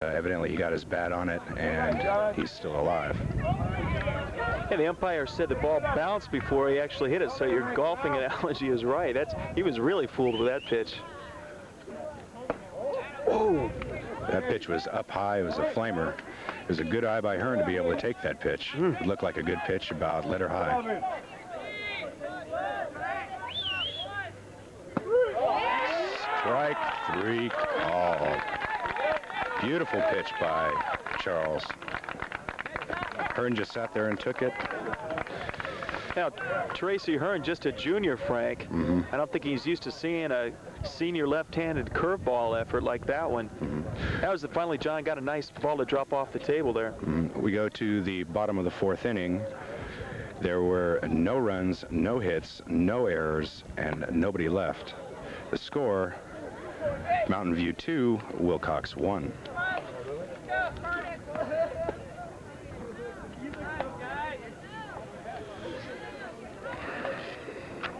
Evidently he got his bat on it, and he's still alive. Yeah, the umpire said the ball bounced before he actually hit it, so your golfing analogy is right. He was really fooled with that pitch. Whoa! That pitch was up high. It was a flamer. It was a good eye by Hearn to be able to take that pitch. It looked like a good pitch, about letter high. Strike 3 called. Beautiful pitch by Charles. Hearn just sat there and took it. Now, Tracy Hearn, just a junior, Frank. I don't think he's used to seeing a senior left-handed curveball effort like that one. That was finally John got a nice ball to drop off the table there. We go to the bottom of the 4th inning. There were no runs, no hits, no errors, and nobody left. The score, Mountain View 2, Wilcox 1.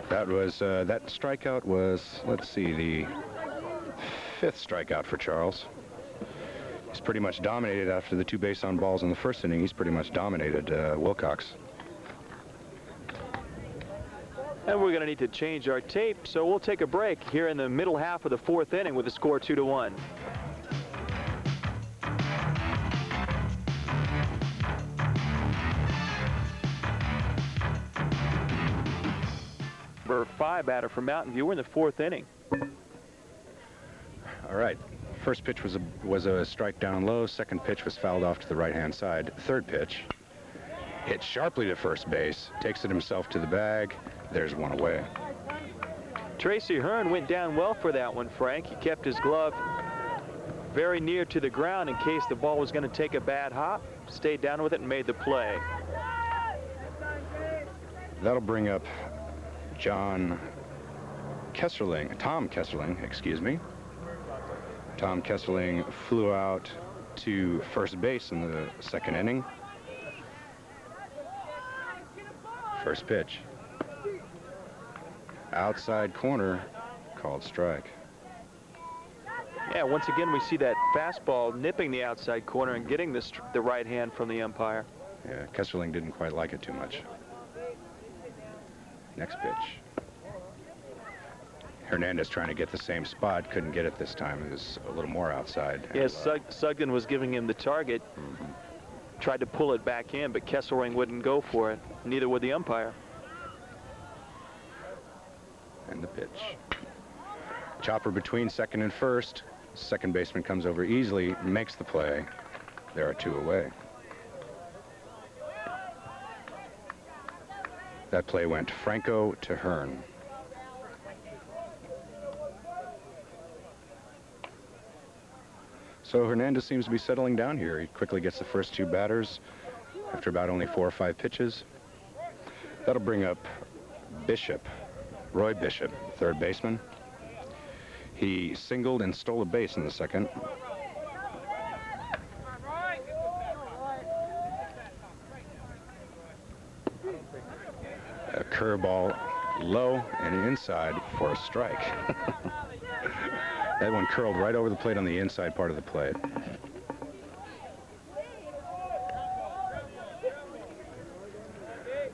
That strikeout was, let's see, the 5th strikeout for Charles. He's pretty much dominated after the 2 base on balls in the 1st inning. He's pretty much dominated Wilcox. And we're going to need to change our tape, so we'll take a break here in the middle half of the 4th inning with the score 2-1. Number 5 batter for Mountain View. We're in the 4th inning. All right. First pitch was a strike down low. Second pitch was fouled off to the right-hand side. Third pitch hit sharply to first base. Takes it himself to the bag. There's one away. Tracy Hearn went down well for that one, Frank. He kept his glove very near to the ground in case the ball was going to take a bad hop. Stayed down with it and made the play. That'll bring up Tom Kesserling, excuse me. Tom Kesserling flew out to first base in the 2nd inning. First pitch. Outside corner, called strike. Yeah, once again we see that fastball nipping the outside corner and getting the right hand from the umpire. Yeah, Kesserling didn't quite like it too much. Next pitch. Hernandez trying to get the same spot, couldn't get it this time. It was a little more outside. Yes, Sugden was giving him the target. Tried to pull it back in, but Kesselring wouldn't go for it. Neither would the umpire. And the pitch. Chopper between 2nd and 1st. Second baseman comes over easily, makes the play. There are 2 away. That play went Franco to Hearn. So Hernandez seems to be settling down here. He quickly gets the first 2 batters after about only 4 or 5 pitches. That'll bring up Bishop, Roy Bishop, 3rd baseman. He singled and stole a base in the 2nd. A curveball low and inside for a strike. That one curled right over the plate on the inside part of the plate.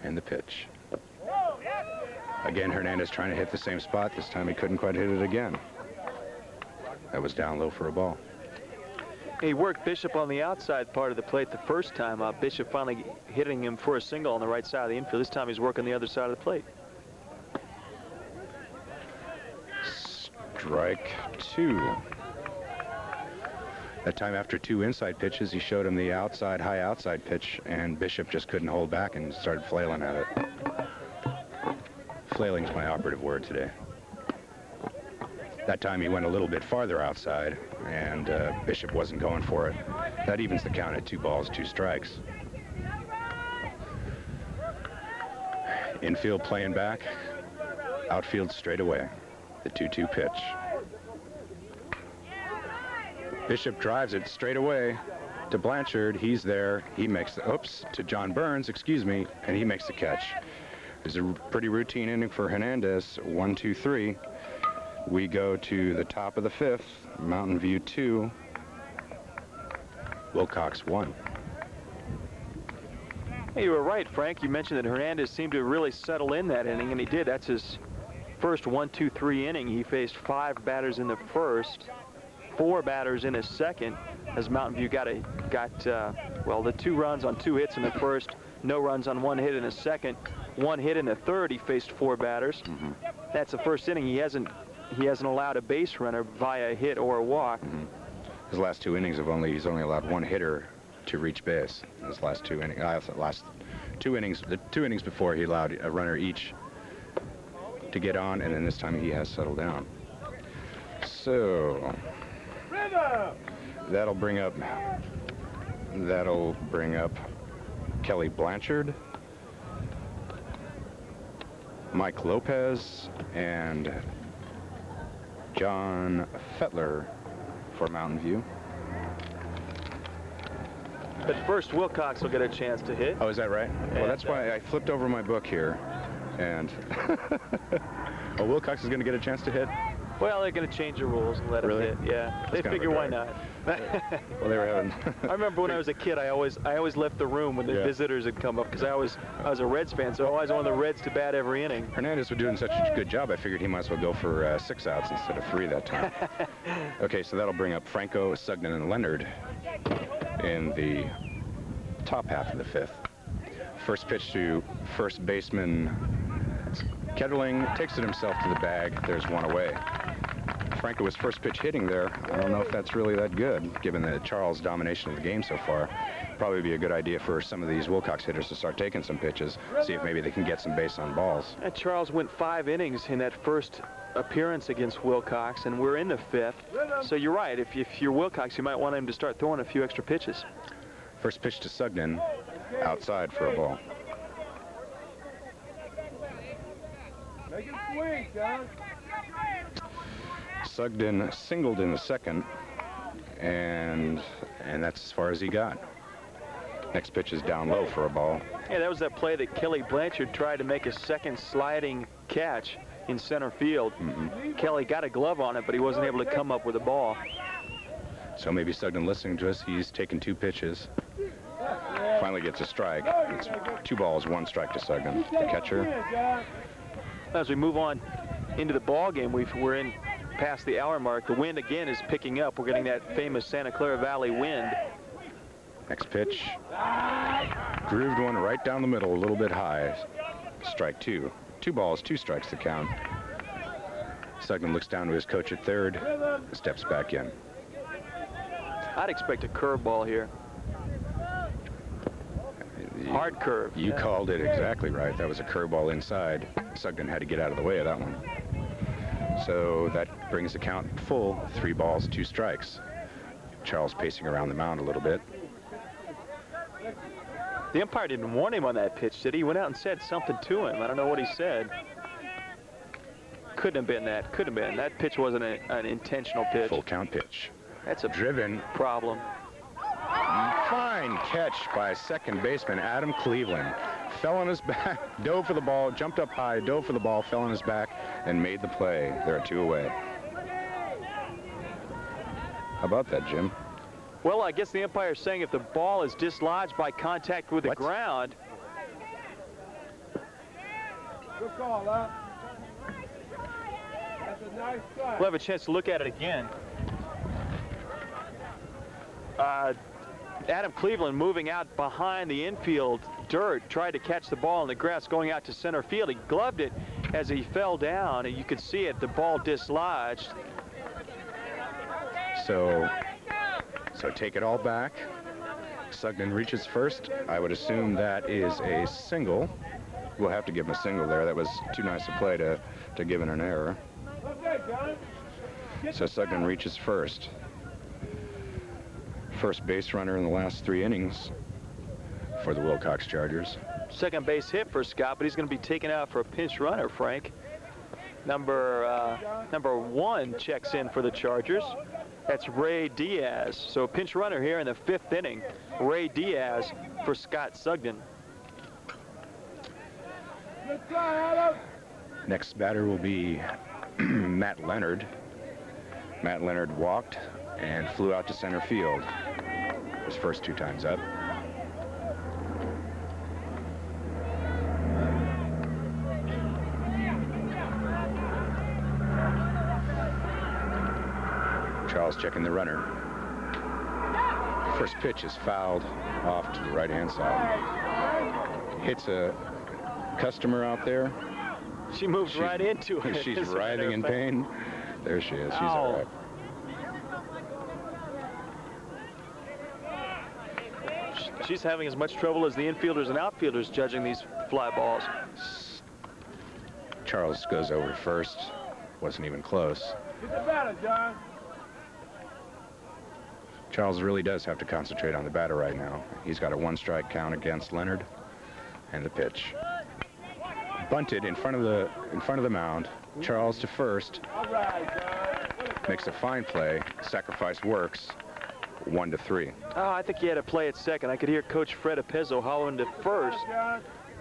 And the pitch. Again, Hernandez trying to hit the same spot. This time he couldn't quite hit it again. That was down low for a ball. He worked Bishop on the outside part of the plate the first time up. Bishop finally hitting him for a single on the right side of the infield. This time he's working the other side of the plate. Strike 2. That time after 2 inside pitches, he showed him the outside, high outside pitch, and Bishop just couldn't hold back and started flailing at it. Flailing's my operative word today. That time he went a little bit farther outside, and Bishop wasn't going for it. That evens the count at 2 balls, 2 strikes. Infield playing back, outfield straight away. The 2-2 pitch. Bishop drives it straight away to Blanchard. He's there. He makes the, to John Burns, excuse me, and he makes the catch. It's a pretty routine inning for Hernandez. 1, 2, 3. We go to the top of the 5th. Mountain View 2, Wilcox 1. Hey, you were right, Frank. You mentioned that Hernandez seemed to really settle in that inning, and he did. That's his first 1-2-3 inning. He faced 5 batters in the first, 4 batters in his second, as Mountain View got the 2 runs on 2 hits in the first, no runs on 1 hit in the second, 1 hit in the third. He faced 4 batters. That's the first inning. He hasn't allowed a base runner via a hit or a walk. His last 2 innings he's only allowed 1 hitter to reach base. In his last 2 innings, the 2 innings before, he allowed a runner each to get on, and then this time he has settled down. So that'll bring up Kelly Blanchard, Mike Lopez, and John Fettler for Mountain View. But first, Wilcox will get a chance to hit. Oh, is that right? Well, that's why I flipped over my book here, and Wilcox is going to get a chance to hit. Well, they're going to change the rules and let him hit. Yeah, they figure why not. Well, they were having. I remember when I was a kid, I always left the room when the visitors had come up, because I was a Reds fan, so I always wanted the Reds to bat every inning. Hernandez was doing such a good job, I figured he might as well go for 6 outs instead of 3 that time. Okay, so that'll bring up Franco, Sugden, and Leonard in the top half of the 5th. First pitch to first baseman Ketterling, takes it himself to the bag. There's 1 away. Franco was first pitch hitting there. I don't know if that's really that good, given the Charles' domination of the game so far. Probably be a good idea for some of these Wilcox hitters to start taking some pitches, see if maybe they can get some base on balls. And Charles went 5 innings in that first appearance against Wilcox, and we're in the 5th. So you're right. If you're Wilcox, you might want him to start throwing a few extra pitches. First pitch to Sugden, outside for a ball. Make it swing, John. Sugden singled in the second, and that's as far as he got. Next pitch is down low for a ball. Yeah, that was that play that Kelly Blanchard tried to make a second sliding catch in center field. Kelly got a glove on it, but he wasn't able to come up with a ball. So maybe Sugden listening to us, he's taken 2 pitches. Finally gets a strike. It's 2 balls, 1 strike to Sugden, the catcher. As we move on into the ball game, we're in past the hour mark. The wind again is picking up. We're getting that famous Santa Clara Valley wind. Next pitch, grooved one right down the middle, a little bit high. Strike 2. 2 balls, 2 strikes to count. Sugden looks down to his coach at third, steps back in. I'd expect a curveball here. Hard curve. You called it exactly right. That was a curveball inside. Sugden had to get out of the way of that one. So that brings the count full, 3 balls, 2 strikes. Charles pacing around the mound a little bit. The umpire didn't warn him on that pitch, did he? He went out and said something to him. I don't know what he said. Couldn't have been that. Couldn't have been. That pitch wasn't an intentional pitch. Full count pitch. That's a driven problem. Fine catch by second baseman Adam Cleveland. Fell on his back, dove for the ball, jumped up high, dove for the ball, fell on his back, and made the play. There are 2 away. How about that, Jim? Well, I guess the umpire is saying if the ball is dislodged by contact with the ground. Good call, huh? That's a nice strike. We'll have a chance to look at it again. Adam Cleveland moving out behind the infield dirt, tried to catch the ball in the grass going out to center field. He gloved it as he fell down, and you could see it, the ball dislodged. So take it all back. Sugden reaches first. I would assume that is a single. We'll have to give him a single there. That was too nice a play to give in an error. So Sugden reaches first. First base runner in the last 3 innings for the Wilcox Chargers. Second base hit for Scott, but he's going to be taken out for a pinch runner, Frank. Number 1 checks in for the Chargers. That's Ray Diaz. So a pinch runner here in the 5th inning. Ray Diaz for Scott Sugden. Next batter will be Matt Leonard. Matt Leonard walked and flew out to center field. his first 2 times up. Charles checking the runner. First pitch is fouled off to the right-hand side. Hits a customer out there. She moves right into it. She's writhing in pain. There she is. She's all right. She's having as much trouble as the infielders and outfielders judging these fly balls. Charles goes over first. Wasn't even close. Get the batter, John. Charles really does have to concentrate on the batter right now. He's got a 1-strike count against Leonard. And the pitch. Bunted in front of the mound. Charles to first. All right, John. Makes a fine play. Sacrifice works. 1-3. Oh, I think he had a play at second. I could hear Coach Fred Apezzo hollering to first.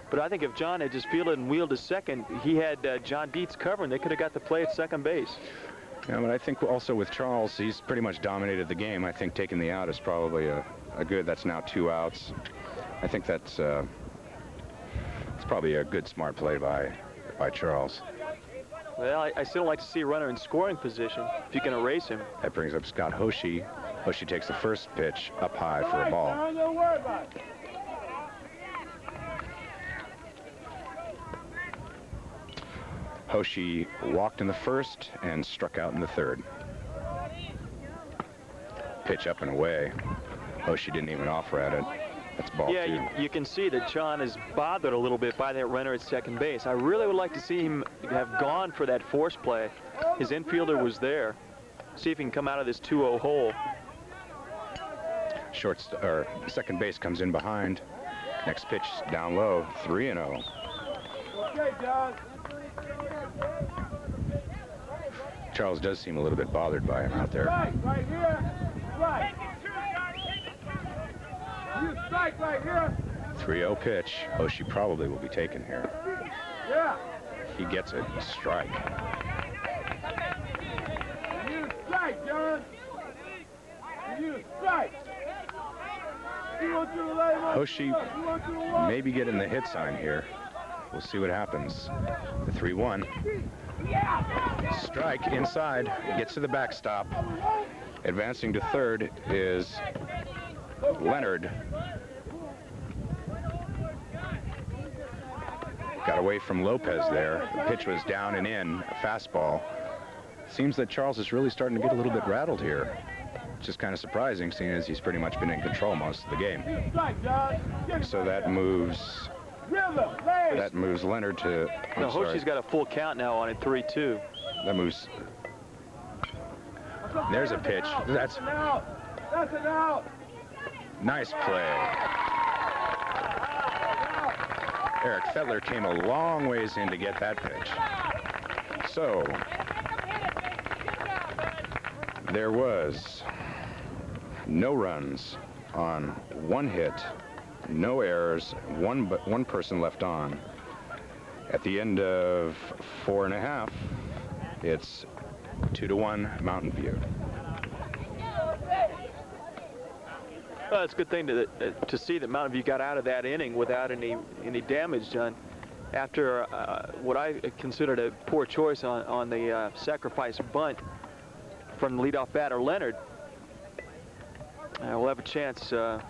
But I think if John had just fielded and wheeled to second, he had John Dietz covering. They could have got the play at second base. Yeah, but I think also with Charles, he's pretty much dominated the game. I think taking the out is probably a good. That's now 2 outs. I think that's it's probably a good, smart play by Charles. Well, I still like to see a runner in scoring position if you can erase him. That brings up Scott Hoshi. Hoshi takes the first pitch up high for a ball. Don't worry about it. Hoshi walked in the first and struck out in the third. Pitch up and away. Hoshi didn't even offer at it. That's ball 2. Yeah, you can see that John is bothered a little bit by that runner at second base. I really would like to see him have gone for that force play. His infielder was there. See if he can come out of this 2-0 hole. Second base comes in behind. Next pitch down low, 3-0. Okay, John. Charles does seem a little bit bothered by him out there. Right here. Right. You strike right here. 3-0 pitch. Hoshi probably will be taken here. Yeah. He gets it. Strike. You strike, John. You strike. Hoshi maybe getting the hit sign here. We'll see what happens. The 3-1. Strike inside. Gets to the backstop. Advancing to third is Leonard. Got away from Lopez there. The pitch was down and in. A fastball. Seems that Charles is really starting to get a little bit rattled here. Which is kind of surprising, seeing as he's pretty much been in control most of the game. So that moves Leonard to... No, Hoshi's got a full count now on it, 3-2. That moves... There's a pitch. That's an out. That's an out. Nice play. Eric Fettler came a long ways in to get that pitch. So there was no runs on 1 hit, no errors, one person left on. At the end of 4.5, it's 2-1 Mountain View. Well, it's a good thing to see that Mountain View got out of that inning without any damage done. After what I considered a poor choice on the sacrifice bunt from the leadoff batter Leonard, we'll have a chance to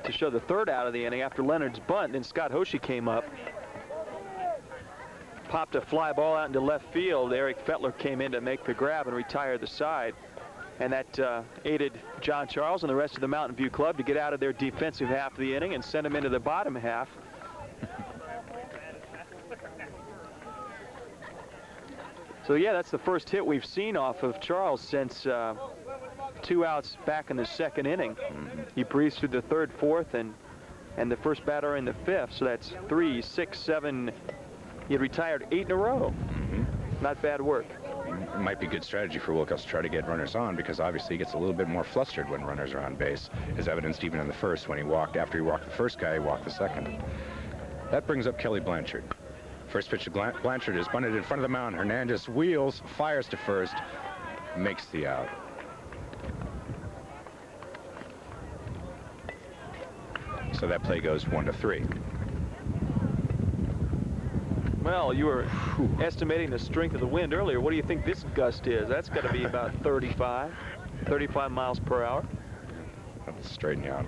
show the third out of the inning after Leonard's bunt. Then Scott Hoshi came up, popped a fly ball out into left field. Eric Fettler came in to make the grab and retire the side. And that aided John Charles and the rest of the Mountain View club to get out of their defensive half of the inning and send them into the bottom half. So yeah, that's the first hit we've seen off of Charles since 2 outs back in the second inning. He breezed through the third, fourth, and the first batter in the fifth. So that's 3, 6, 7. He had retired 8 in a row. Not bad work. It might be good strategy for Wilcox to try to get runners on, because obviously he gets a little bit more flustered when runners are on base, as evidenced even in the first when he walked. After he walked the first guy, he walked the second. That brings up Kelly Blanchard. First pitch to Blanchard is bunted in front of the mound. Hernandez wheels, fires to first, makes the out. So that play goes 1-3. Well, you were estimating the strength of the wind earlier. What do you think this gust is? That's got to be about 35 miles per hour. That'll straighten you out.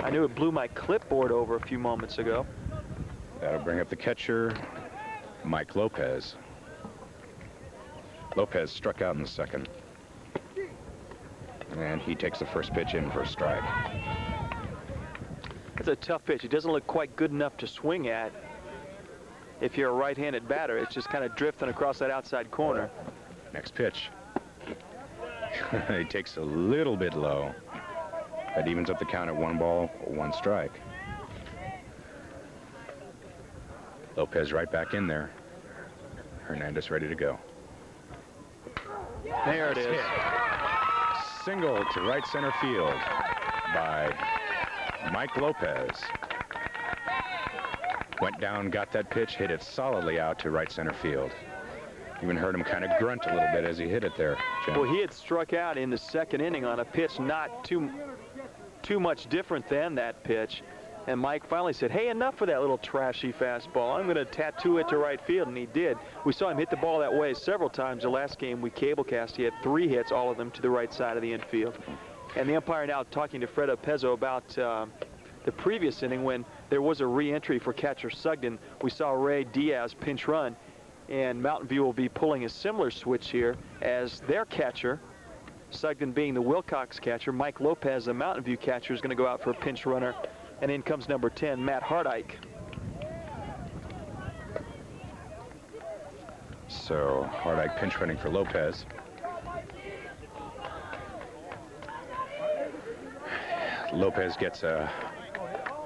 I knew it blew my clipboard over a few moments ago. That'll bring up the catcher, Mike Lopez. Lopez struck out in the second. And he takes the first pitch in for a strike. That's a tough pitch. It doesn't look quite good enough to swing at. If you're a right-handed batter, it's just kind of drifting across that outside corner. Next pitch. He takes a little bit low. That evens up the count at 1 ball, 1 strike. Lopez right back in there. Hernandez ready to go. There it is. Hit. Single to right center field by Mike Lopez. Went down, got that pitch, hit it solidly out to right center field. Even heard him kind of grunt a little bit as he hit it there, Jim. Well, he had struck out in the second inning on a pitch not too much different than that pitch. And Mike finally said, hey, enough of that little trashy fastball. I'm going to tattoo it to right field, and he did. We saw him hit the ball that way several times. The last game we cablecast, he had 3 hits, all of them to the right side of the infield. And the umpire now talking to Fred Pezzo about the previous inning when there was a re-entry for catcher Sugden. We saw Ray Diaz pinch run, and Mountain View will be pulling a similar switch here as their catcher, Sugden being the Wilcox catcher. Mike Lopez, the Mountain View catcher, is going to go out for a pinch runner. And in comes number 10, Matt Hardyke. So Hardyke pinch running for Lopez. Lopez gets a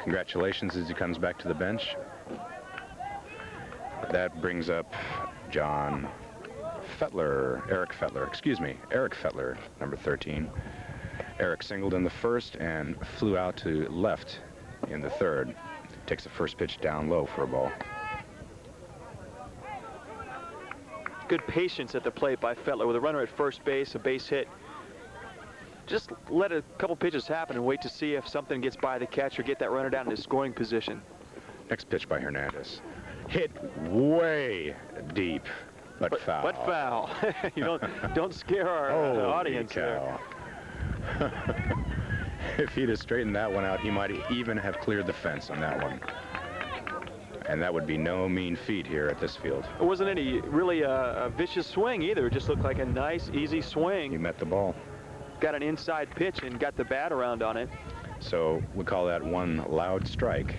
congratulations as he comes back to the bench. That brings up Eric Fettler, number 13. Eric singled in the first and flew out to left in the third. Takes the first pitch down low for a ball. Good patience at the plate by Fettler with a runner at first base, a base hit. Just let a couple pitches happen and wait to see if something gets by the catcher, get that runner down into scoring position. Next pitch by Hernandez. Hit way deep, but foul. But foul. You don't scare our audience there. If he'd have straightened that one out, he might even have cleared the fence on that one. And that would be no mean feat here at this field. It wasn't any really a vicious swing either. It just looked like a nice, easy swing. He met the ball. Got an inside pitch and got the bat around on it. So we call that 1 loud strike.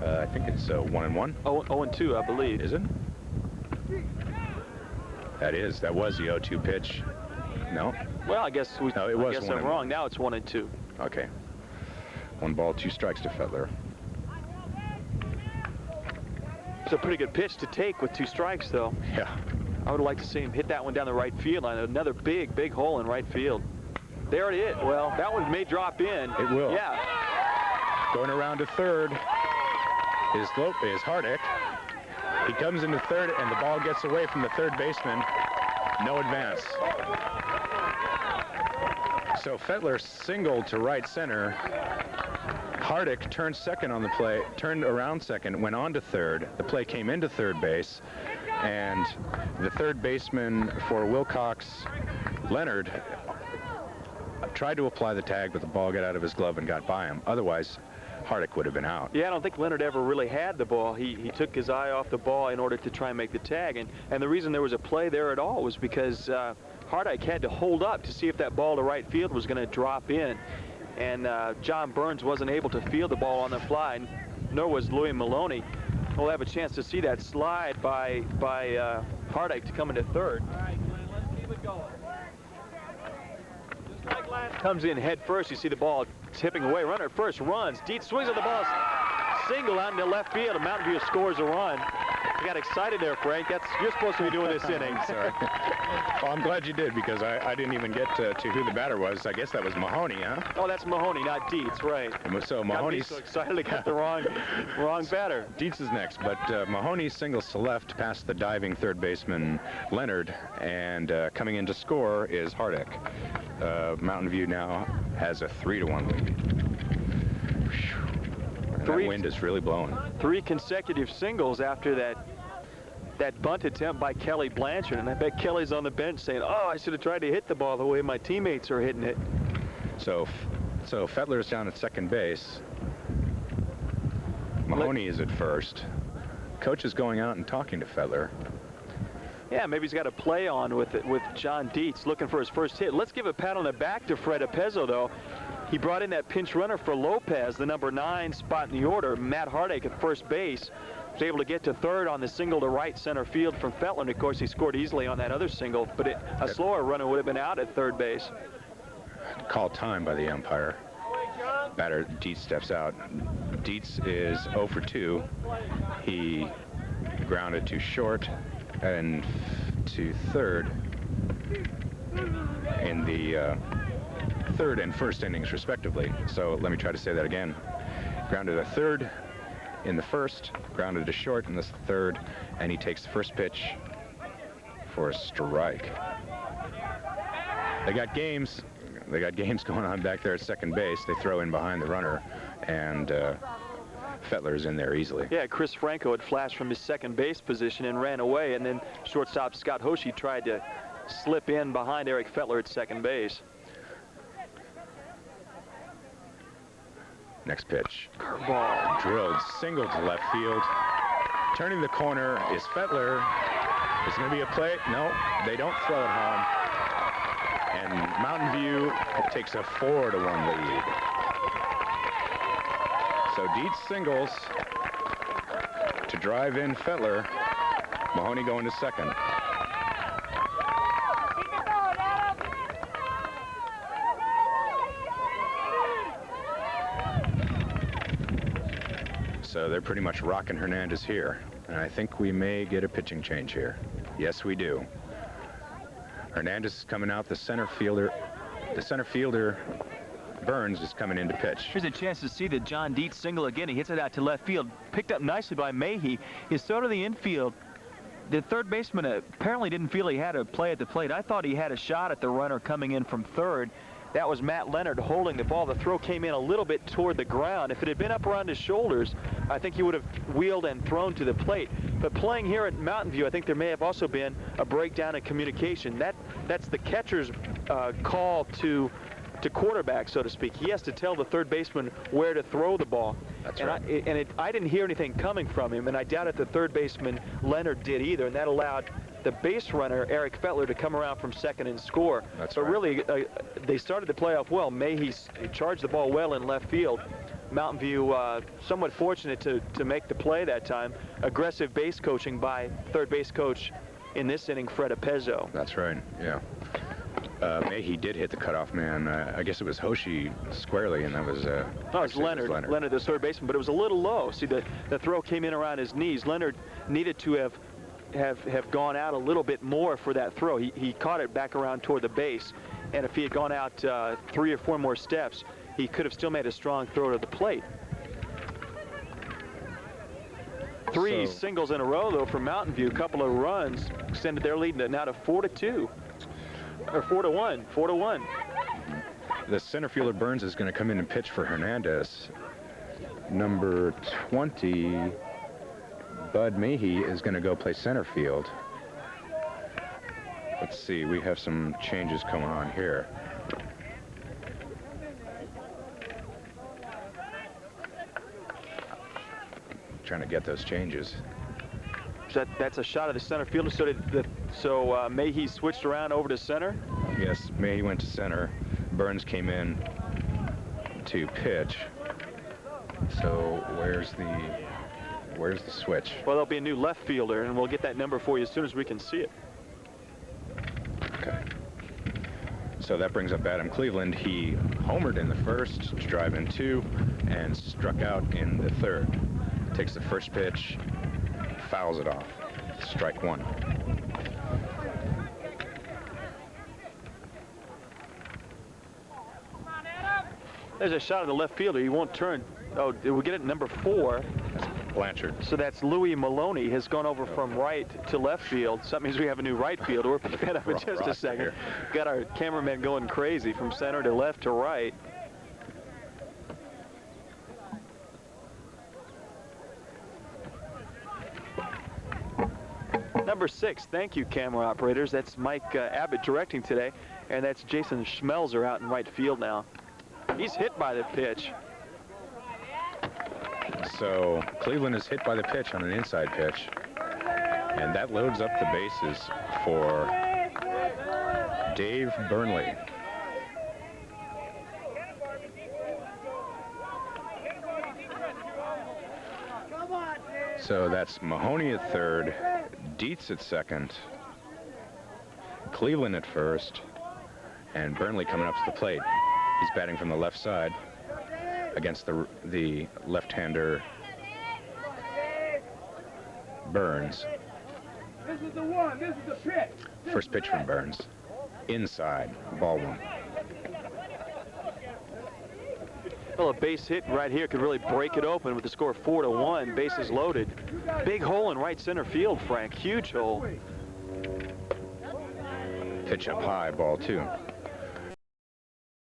I think it's 1-1. 0-2, I believe. Is it? That was the 0-2 pitch. No? Well, I guess I'm wrong. Now it's 1-2. Okay. 1 ball, 2 strikes to Fettler. It's a pretty good pitch to take with 2 strikes, though. Yeah. I would like to see him hit that one down the right field line. Another big hole in right field. There it is. Well, that one may drop in. It will. Yeah. Going around to third is Hardyke. He comes into third, and the ball gets away from the third baseman. No advance. So Fettler singled to right center. Hardyke turned second on the play, turned around second, went on to third. The play came into third base, and the third baseman for Wilcox, Leonard, tried to apply the tag, but the ball got out of his glove and got by him. Otherwise, Hardyke would have been out. Yeah, I don't think Leonard ever really had the ball. He took his eye off the ball in order to try and make the tag. And the reason there was a play there at all was because Hardyke had to hold up to see if that ball to right field was going to drop in. And John Burns wasn't able to field the ball on the fly, nor was Louis Maloney. We'll have a chance to see that slide by Hardyke to come into third. All right, Glenn, let's keep it going. Just like last time. Comes in head first. You see the ball tipping away. Runner at first runs. Deep swings at the ball. Single out into left field. And Mountain View scores a run. You got excited there, Frank. You're supposed to be doing this inning. Sorry. Well, I'm glad you did, because I didn't even get to who the batter was. I guess that was Mahoney, huh? Oh, that's Mahoney, not Dietz, right. So Mahoney's... Got me so excited I got the wrong batter. Dietz is next, but Mahoney singles to left past the diving third baseman Leonard, and coming in to score is Hardick. Mountain View now has a 3-1 lead. And that wind is really blowing. 3 consecutive singles after that bunt attempt by Kelly Blanchard, and I bet Kelly's on the bench saying, "Oh, I should have tried to hit the ball the way my teammates are hitting it." So Fettler's down at second base. Mahoney is at first. Coach is going out and talking to Fettler. Yeah, maybe he's got a play on with John Dietz looking for his first hit. Let's give a pat on the back to Fred Apezzo, though. He brought in that pinch runner for Lopez, the number 9 spot in the order. Matt Hardick at first base was able to get to third on the single to right center field from Fettler. And of course, he scored easily on that other single, but a slower runner would have been out at third base. Call time by the umpire. Batter Dietz steps out. Dietz is 0 for 2. He grounded to short and to third in the third and first innings respectively. So let me try to say that again. Grounded to third in the first, grounded to short in the third, and he takes the first pitch for a strike. They got games going on back there at second base. They throw in behind the runner, and Fettler's in there easily. Yeah, Chris Franco had flashed from his second base position and ran away, and then shortstop Scott Hoshee tried to slip in behind Eric Fettler at second base. Next pitch. Curveball. Drilled, single to left field. Turning the corner is Fettler. Is going to be a play? No, they don't throw it home. And Mountain View takes a 4-1 lead. So Dietz singles to drive in Fettler. Mahoney going to second. So they're pretty much rocking Hernandez here. And I think we may get a pitching change here. Yes, we do. Hernandez is coming out. The center fielder Burns is coming in to pitch. Here's a chance to see the John Dietz single again. He hits it out to left field. Picked up nicely by Mayhe. His throw to the infield. The third baseman apparently didn't feel he had a play at the plate. I thought he had a shot at the runner coming in from third. That was Matt Leonard holding the ball. The throw came in a little bit toward the ground. If it had been up around his shoulders, I think he would have wheeled and thrown to the plate. But playing here at Mountain View, I think there may have also been a breakdown in communication. That's the catcher's call to quarterback, so to speak. He has to tell the third baseman where to throw the ball. That's and right. I didn't hear anything coming from him, and I doubt if the third baseman Leonard did either, and that allowed the base runner, Eric Fettler, to come around from second and score. That's right. Really, they started the playoff well. Mayhe charged the ball well in left field. Mountain View somewhat fortunate to make the play that time. Aggressive base coaching by third base coach in this inning, Fred Apezzo. That's right, yeah. Mayhe did hit the cutoff man. I guess it was Hoshee squarely, and that was... no, it was Leonard. Leonard, the third baseman, but it was a little low. See, the throw came in around his knees. Leonard needed to have gone out a little bit more for that throw. He caught it back around toward the base, and if he had gone out 3 or 4 more steps, he could have still made a strong throw to the plate. 3 singles in a row, though, for Mountain View. A couple of runs extended their lead now to 4-2, or 4-1, 4-1. The center fielder Burns is going to come in and pitch for Hernandez. Number 20, Bud Mayhe, is going to go play center field. Let's see, we have some changes going on here. Trying to get those changes. That's a shot of the center fielder. So Mayhe switched around over to center? Yes, Mayhe went to center. Burns came in to pitch. So where's the switch? Well, there'll be a new left fielder, and we'll get that number for you as soon as we can see it. Okay. So that brings up Adam Cleveland. He homered in the first to drive in 2 and struck out in the third. Takes the first pitch fouls it off. Strike one. There's a shot of the left fielder. He won't turn. Oh, we'll get it number 4. Blanchard. So that's Louis Maloney has gone over from right to left field. So that means we have a new right fielder. We'll pick that up in just a second. Here. Got our cameraman going crazy from center to left to right. Number 6, thank you, camera operators. That's Mike Abbott directing today, and that's Jason Schmelzer out in right field now. He's hit by the pitch. So Cleveland is hit by the pitch on an inside pitch, and that loads up the bases for Dave Burnley. So that's Mahoney at third, Dietz at second, Cleveland at first, and Burnley coming up to the plate. He's batting from the left side against the left-hander Burns. This is the one. This is the pitch. First pitch from Burns. Inside, ball one. Well, a base hit right here could really break it open with the score 4-1. Bases loaded. Big hole in right center field, Frank. Huge hole. Pitch up high, ball two.